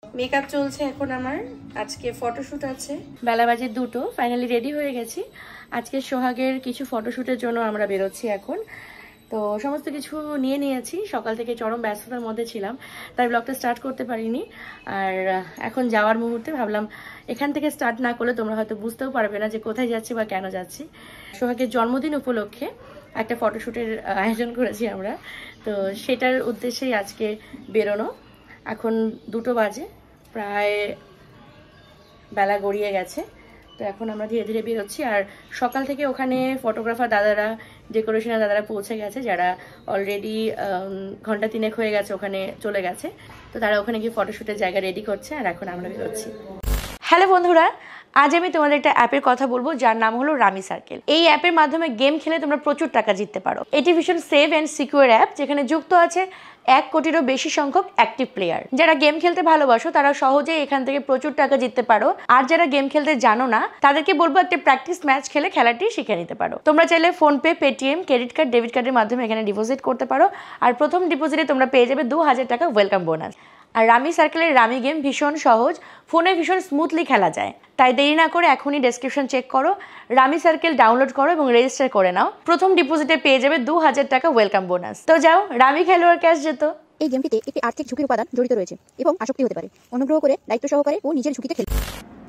Makeup চলছে এখন আমার, আজকে ফটোশুট আছে, বেলা বাজে 2টো, ফাইনালি রেডি হয়ে গেছি। আজকে সোহাগের কিছু ফটোশুটের জন্য আমরা বেরোচ্ছি এখন। তো সমস্ত কিছু নিয়ে নিয়েছি, সকাল থেকে চরম ব্যস্ততার মধ্যে ছিলাম, তাই ব্লগটা স্টার্ট করতে পারিনি। আর এখন যাওয়ার মুহূর্তে ভাবলাম এখান থেকে স্টার্ট না করলে তোমরা হয়তো বুঝতেও পারবে না যে কোথায় যাচ্ছি বা কেন যাচ্ছি। সোহাগের জন্মদিন উপলক্ষে একটা ফটোশুটের আয়োজন করেছি আমরা, তো সেটার উদ্দেশ্যেই আজকে বেরোনো। এখন 2টো বাজে, প্রায় বেলা গড়িয়ে গেছে। তো এখন আমরা ধীরে ধীরে বেরোচ্ছি। আর সকাল থেকে ওখানে ফটোগ্রাফার দাদারা, ডেকোরেশনের দাদারা পৌঁছে গেছে, যারা অলরেডি ঘন্টা 3 হয়ে গেছে ওখানে চলে গেছে। তো তারা ওখানে গিয়ে ফটোশুটের জায়গা রেডি করছে, আর এখন আমরা বেরোচ্ছি। হ্যালো বন্ধুরা, আজ আমি তোমাদের একটা অ্যাপের কথা বলবো যার নাম হলো রামি সার্কেল। এই অ্যাপের মাধ্যমে গেম খেলে তোমরা প্রচুর টাকা জিততে পারো। এটি ভীষণ সেভ অ্যান্ড সিকিউর অ্যাপ, যেখানে যুক্ত আছে 1 কোটিরও বেশি সংখ্যক অ্যাক্টিভ প্লেয়ার। যারা গেম খেলতে ভালোবাসো তারা সহজেই এখান থেকে প্রচুর টাকা জিততে পারো। আর যারা গেম খেলতে জানো না তাদেরকে বলবো একটা প্র্যাকটিস ম্যাচ খেলে খেলাটি শিখে নিতে পারো। তোমরা চাইলে PhonePe, Paytm, credit card, debit কার্ডের মাধ্যমে এখানে ডিপোজিট করতে পারো। আর প্রথম ডিপোজিটে তোমরা পেয়ে যাবে 2000 টাকা ওয়েলকাম বোনাস। আর রামি সার্কেলের রামি গেম ভীষণ সহজ, ফোনে ভীষণ স্মুথলি খেলা যায়। তাই দেরি না করে এখনই ডেসক্রিপশন চেক করো, রামি সার্কেল ডাউনলোড করো এবং রেজিস্টার করে নাও। প্রথম ডিপোজিটে পেয়ে যাবে 2000 টাকা ওয়েলকাম বোনাস। তো যাও, রামি খেলো আর ক্যাশ যেত। এই গেমটিতে একটি আর্থিক ঝুঁকির উপাদান জড়িত রয়েছে এবং আসক্তি হতে পারে। অনুগ্রহ করে দায়িত্ব সহকারে ও নিজের ঝুঁকিতে খেলুন।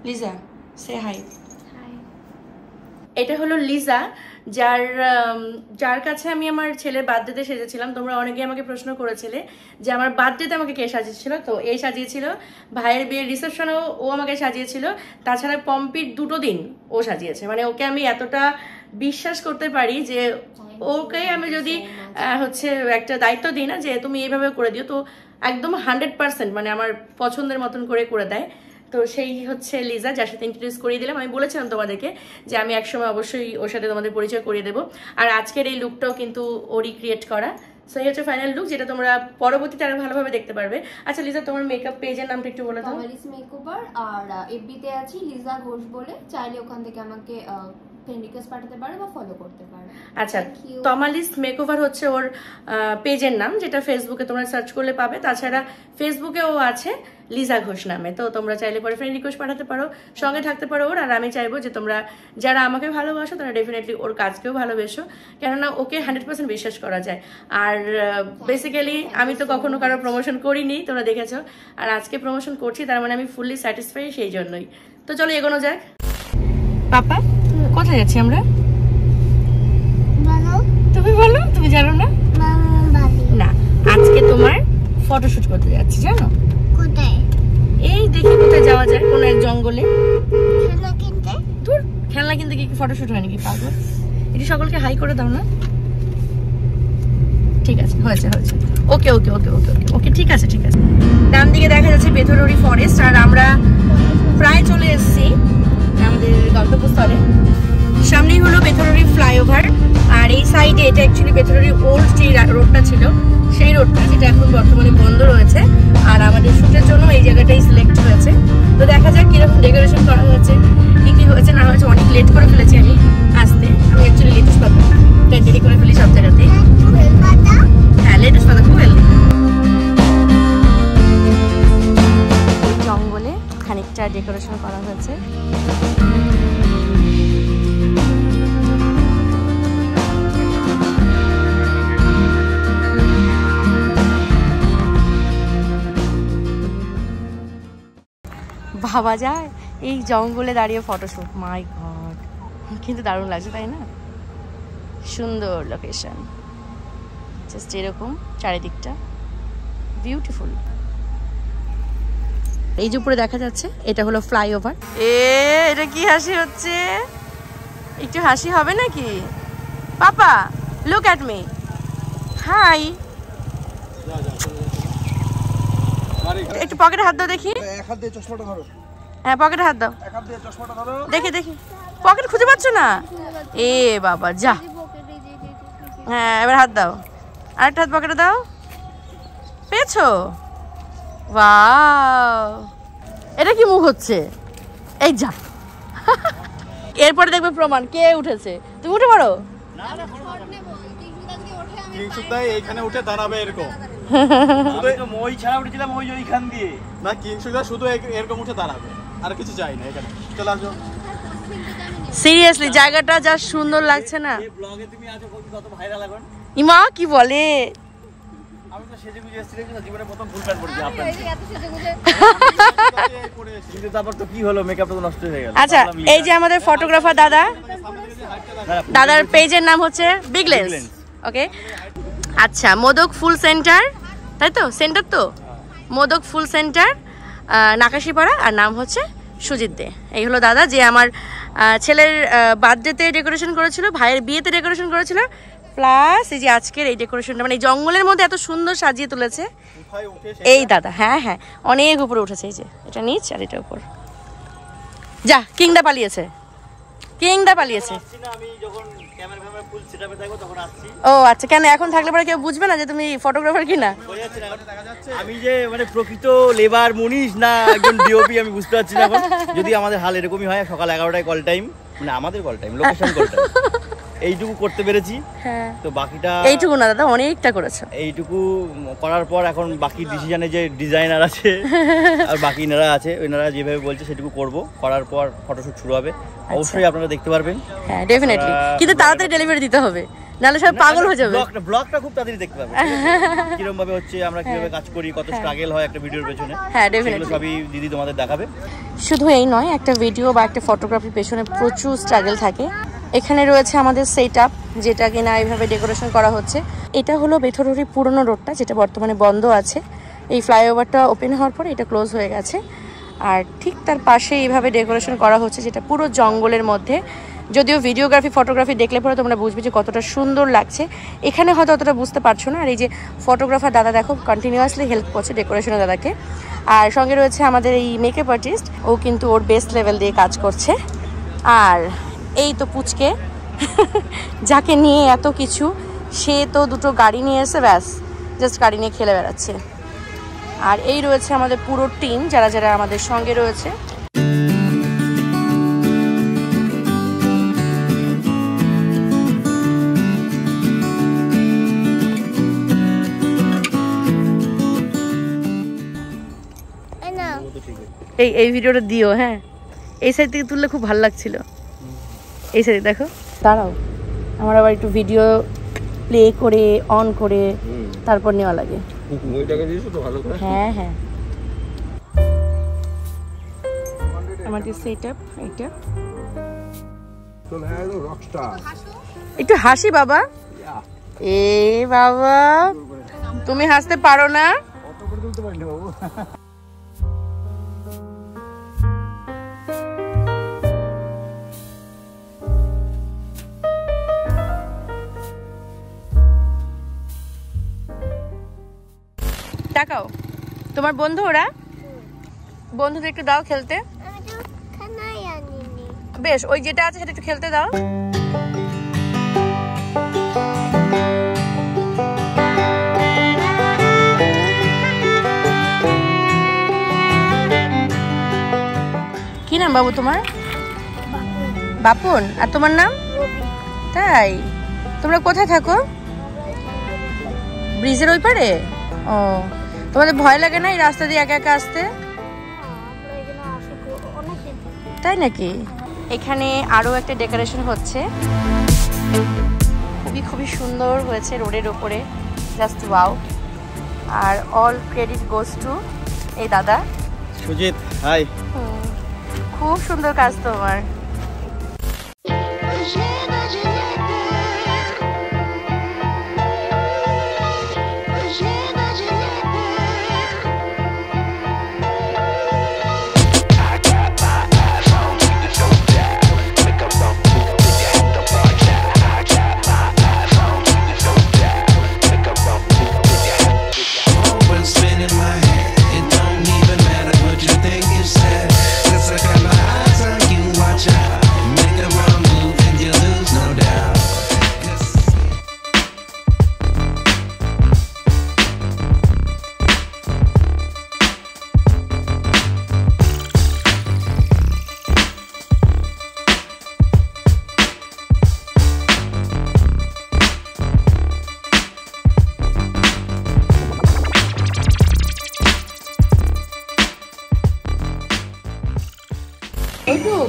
লিজা, সে হাই। এটা হলো লিজা, যার কাছে আমি আমার ছেলের বার্থডেতে সেজেছিলাম। তোমরা অনেকে আমাকে প্রশ্ন করেছিলে যে আমার বার্থডেতে আমাকে কে সাজিয়েছিল। তো এই সাজিয়েছিল, ভাইয়ের বিয়ের রিসেপশনেও ও আমাকে সাজিয়েছিল, তাছাড়া পম্পির 2টো দিন ও সাজিয়েছে। মানে ওকে আমি এতটা বিশ্বাস করতে পারি যে ওকে আমি যদি একটা দায়িত্ব দিই না যে তুমি এইভাবে করে দিও, তো একদম 100% মানে আমার পছন্দের মতন করে দেয়। তো সেই হচ্ছে লিজা, যার সাথে ইন্ট্রোডিউস করিয়ে দিলাম। আমি বলেছিলাম তোমাদেরকে যে আমি একসময় অবশ্যই ওর সাথে তোমাদের পরিচয় করিয়ে দেবো। আর আজকের এই লুকটাও কিন্তু ওরই ক্রিয়েট করা। সো এই হচ্ছে ফাইনাল লুক, যেটা তোমরা পরবর্তীতে আরো ভালোভাবে দেখতে পারবে। আচ্ছা লিজা, তোমার মেকআপ পেজের নামটা একটু বলে দাও। তমালিস মেকওভার, আর এফবিতে আছি লিজা ঘোষ বলে, চাইলে ওখান থেকে আমাকে ফ্রেন্ড রিকোয়েস্ট পাঠাতে পারো বা ফলো করতে পারো। আচ্ছা, তমালিস মেকওভার হচ্ছে ওর পেজের নাম, যেটা ফেসবুকে তোমরা সার্চ করলে পাবে। তাছাড়া ফেসবুকেও আছে লিজা ঘোষ নামে, তো তোমরা চাইলে পরে ফ্রেন্ড রিকোয়েস্ট পাঠাতে পারো, সঙ্গে থাকতে পারো ওর। আর আমি চাইবো যে তোমরা যারা আমাকে ভালোবাসো তারা ডেফিনেটলি ওর কাজকেও ভালোবেসো, কেননা ওকে 100% বিশ্বাস করা যায়। আর বেসিক্যালি আমি তো কখনো কারো প্রমোশন করিনি, তোমরা দেখেছো, আর আজকে প্রমোশন করছি, তার মানে আমি ফুললি স্যাটিসফাই, সেই জন্যই। তো চলো এগোনো যাক। পাপা, কোথায় যাচ্ছি আমরা? তুমি বলো, তুমি জানো না? না, আজকে তোমার ফটোশুট করতে যাচ্ছি, জানো? কোথায়? এই দেখি কোথায় যাওয়া যায়, কোন এক জঙ্গলে। খেলনা কিনতে? দূর, খেলনা কিনতে কি ফটোশুট হয় নাকি পাগল? এটি সকলকে হাই করে দাও না। ঠিক আছে, হয়েছে। ওকে ওকে ওকে ওকে ওকে ওকে ঠিক আছে ঠিক আছে। ডান দিকে দেখা যাচ্ছে বেথরোরি ফরেস্ট, আর আমরা প্রায় চলে এসেছি আমাদের গন্তব্যস্থলে। সামনেই হলো বেথরোরি ফ্লাইওভার, আর এই সাইডে এটা অ্যাকচুয়ালি বেথরোরি ওল্ড যে রোডটা ছিল সেই রোডটা, যেটা এখন বর্তমানে বন্ধ রয়েছে। আর আমাদের শুটের জন্য এই জায়গাটাই সিলেক্ট হয়েছে। তো দেখা যাক কিরকম ডেকোরেশন করা হয়েছে, কি হয়েছে না হয়েছে। অনেক লেট করে ফেলেছি আমি আসতে, আমি অ্যাকচুয়ালি লেটুস পাতা দেরি করে ফেলি সব জায়গাতেই। হ্যাঁ, লেটুস পাতা খুব হেলদি। জঙ্গলে খানিকটা ডেকোরেশন করা হয়েছে। ভাবা যায় এই জঙ্গলে দাঁড়িয়ে ফটোশুট, মাই গড, কিন্তু দারুণ লাগছে তাই না? সুন্দর লোকেশন, জাস্ট এরকম চারিদিকটা বিউটিফুল। এই যে উপরে দেখা যাচ্ছে এটা হলো ফ্লাইওভার। এটা কি হাসি হচ্ছে? একটু হাসি হবে নাকি? পাপা, লুক অ্যাট মি, হাই। একটু পকেটে হাত দাও দেখি। হ্যাঁ, পকেটে হাত দাও দেখি। পকেট খুঁজে পাচ্ছ না? এ বাবা, যা। হ্যাঁ, এবার হাত দাও, আরেকটা হাত পকেটে দাও। পেয়েছো? ওয়াও, এটা কি মুখ হচ্ছে? এই যা। এরপরে দেখবে প্রমাণ কে উঠেছে। তুমি উঠে পড়ো। এইখানে উঠে দাঁড়াবে এরকম। আমি তো মই ছাড়া উঠেছিলাম ওইখান দিয়ে না কিংসুদা শুধু এরকম উঠে দাঁড়াবে আর কিছু চাই না এখানে চলে আসো সিরিয়াসলি জায়গাটা যা সুন্দর লাগছে না এই ব্লগে তুমি আছো কত ভাইরাল এখন ইমা কি বলে আমি তো সেজে গুজে এসেছিলাম জীবনে প্রথম ফুল প্যান্ট পরেছি আপনার কিন্তু তারপর তো কি হলো মেকআপটা তো নষ্ট হয়ে গেল আচ্ছা এই যে আমাদের ফটোগ্রাফার দাদা দাদার পেজের নাম হচ্ছে বিগ লেন্স ওকে আচ্ছা মোদক ফুল সেন্টার তাই তো সেন্টার তো মোদক ফুল সেন্টার নাকাশিপাড়া আর নাম হচ্ছে সুজিত দে এই হলো দাদা যে আমার ছেলের বার্থডেতে ডেকোরেশন করেছিল ভাইয়ের বিয়েতে ডেকোরেশন করেছিল প্লাস এই যে আজকের এই ডেকোরেশনটা মানে এই জঙ্গলের মধ্যে এত সুন্দর সাজিয়ে তুলেছে এই দাদা হ্যাঁ হ্যাঁ অনেক উপরে উঠেছে এই যে এটা নিচ আর এটা উপর যা কিংদা পালিয়েছে আমি যখন ক্যামেরা ফুল সেটআপে থাকবো তখন আসছি ও আচ্ছা কেন এখন থাকলে পরে কেউ বুঝবে না যে তুমি ফটোগ্রাফার কিনা আমি যে মানে প্রকৃত লেবার মুনিশ না একজন ডিওপি আমি বুঝতে পারছি না এখন যদি আমাদের হাল এরকমই হয় সকাল 11টায় কল টাইম মানে আমাদের call time location call time এইটুকু করতে পেরেছি হ্যাঁ তো বাকিটা এইটুকু না দাদা অনেকটা করেছো এইটুকু করার পর এখন বাকি ডিসিশনে যে ডিজাইনার আছে আর বাকি এনারা আছে ওনারা যেভাবে বলছে সেটুকু করব করার পর ফটোশুট শুরু হবে অবশ্যই আপনারা দেখতে পারবেন হ্যাঁ ডেফিনেটলি কিন্তু তাড়াতাড়ি ডেলিভারি দিতে হবে নাহলে সব পাগল হয়ে যাবে ব্লগটা খুব তাড়াতাড়ি দেখতে পাবেন কিরকম ভাবে হচ্ছে আমরা কিভাবে কাজ করি কত স্ট্রাগল হয় একটা ভিডিওর পেছনে হ্যাঁ ডেফিনেটলি সবই দিদি তোমাদের দেখাবে শুধু এই নয় একটা ভিডিও বা একটা ফটোগ্রাফির পেছনে প্রচুর স্ট্রাগল থাকে এখানে রয়েছে আমাদের সেটআপ যেটা কিনা এইভাবে ডেকোরেশন করা হচ্ছে এটা হলো বেথরুরি পুরনো রোডটা যেটা বর্তমানে বন্ধ আছে এই ফ্লাইওভারটা ওপেন হওয়ার পরে এটা ক্লোজ হয়ে গেছে আর ঠিক তার পাশে এইভাবে ডেকোরেশন করা হচ্ছে যেটা পুরো জঙ্গলের মধ্যে যদিও ভিডিওগ্রাফি ফটোগ্রাফি দেখলে পরে তোমরা বুঝবে যে কতটা সুন্দর লাগছে এখানে হয়তো অতটা বুঝতে পারছো না আর এই যে ফটোগ্রাফার দাদা দেখো কন্টিনিউয়াসলি হেল্প করছে ডেকোরেশনের দাদাকে আর সঙ্গে রয়েছে আমাদের এই মেকআপ আর্টিস্ট ও কিন্তু ওর বেস্ট লেভেল দিয়ে কাজ করছে আর এই তো পুচকে যাকে নিয়ে এত কিছু সে তো দুটো গাড়ি নিয়ে এসে ব্যাস জাস্ট গাড়ি নিয়ে খেলে বেড়াচ্ছে আর এই রয়েছে আমাদের পুরো টিম যারা যারা আমাদের সঙ্গে রয়েছে এই ভিডিওটা দিও হ্যাঁ এই সাইড থেকে তুললে খুব ভালো লাগছিল এই সাইড দেখো দাঁড়াও আমার আবার একটু ভিডিও প্লে করে অন করে তারপর নেওয়া লাগে হ্যাঁ হ্যাঁ আমাদের সেটআপ এটা একটু হাসি বাবা এ বাবা তুমি হাসতে পারো না তাকাও তোমার বন্ধু ওরা বন্ধুদের একটু দাও খেলতে বেশ ওই যেটা আছে সেটা একটু খেলতে দাও কি নাম বাবু তোমার বাপুন আর তোমার নাম তাই তোমরা কোথায় থাকো ব্রিজের ওই পারে ও তোমাদের ভয় লাগে না এই রাস্তা দিয়ে একা একা আসতে তাই নাকি এখানে আরো একটা ডেকোরেশন হচ্ছে খুবই সুন্দর হয়েছে রোডের ওপরে জাস্ট ওয়াও আর অল ক্রেডিট গোস টু এই দাদা সুজিত হাই খুব সুন্দর কাজ তোমার Watch ওইটুক